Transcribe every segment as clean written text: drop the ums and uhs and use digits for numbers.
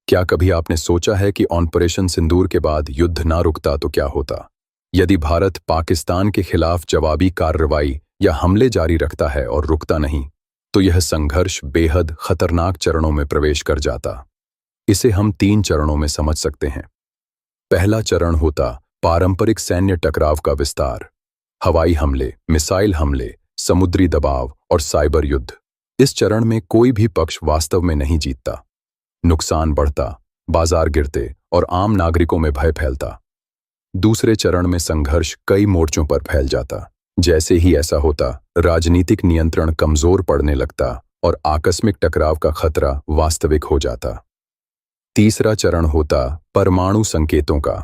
क्या कभी आपने सोचा है कि ऑपरेशन सिंदूर के बाद युद्ध ना रुकता तो क्या होता? यदि भारत पाकिस्तान के खिलाफ जवाबी कार्रवाई या हमले जारी रखता है और रुकता नहीं, तो यह संघर्ष बेहद खतरनाक चरणों में प्रवेश कर जाता। इसे हम 3 चरणों में समझ सकते हैं। पहला चरण होता पारंपरिक सैन्य टकराव का विस्तार। हवाई हमले, मिसाइल हमले, समुद्री दबाव और साइबर युद्ध। इस चरण में कोई भी पक्ष वास्तव में नहीं जीतता। नुकसान बढ़ता, बाजार गिरते और आम नागरिकों में भय फैलता। दूसरे चरण में संघर्ष कई मोर्चों पर फैल जाता। जैसे ही ऐसा होता, राजनीतिक नियंत्रण कमजोर पड़ने लगता और आकस्मिक टकराव का खतरा वास्तविक हो जाता। तीसरा चरण होता परमाणु संकेतों का।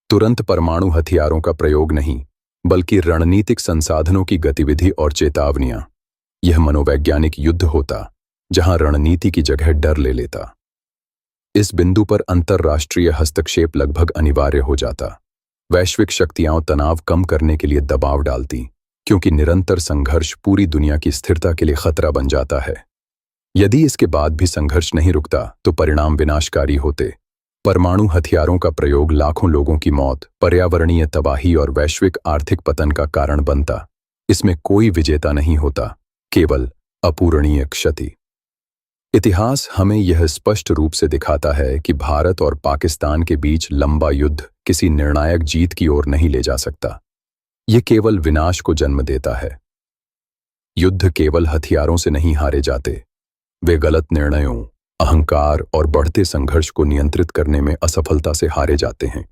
तुरंत परमाणु हथियारों का प्रयोग नहीं, बल्कि रणनीतिक संसाधनों की गतिविधि और चेतावनियां। यह मनोवैज्ञानिक युद्ध होता, जहां रणनीति की जगह डर ले लेता। इस बिंदु पर अंतर्राष्ट्रीय हस्तक्षेप लगभग अनिवार्य हो जाता। वैश्विक शक्तियां तनाव कम करने के लिए दबाव डालती, क्योंकि निरंतर संघर्ष पूरी दुनिया की स्थिरता के लिए खतरा बन जाता है। यदि इसके बाद भी संघर्ष नहीं रुकता, तो परिणाम विनाशकारी होते। परमाणु हथियारों का प्रयोग लाखों लोगों की मौत, पर्यावरणीय तबाही और वैश्विक आर्थिक पतन का कारण बनता। इसमें कोई विजेता नहीं होता, केवल अपूरणीय क्षति। इतिहास हमें यह स्पष्ट रूप से दिखाता है कि भारत और पाकिस्तान के बीच लंबा युद्ध किसी निर्णायक जीत की ओर नहीं ले जा सकता। यह केवल विनाश को जन्म देता है। युद्ध केवल हथियारों से नहीं हारे जाते, वे गलत निर्णयों, अहंकार और बढ़ते संघर्ष को नियंत्रित करने में असफलता से हारे जाते हैं।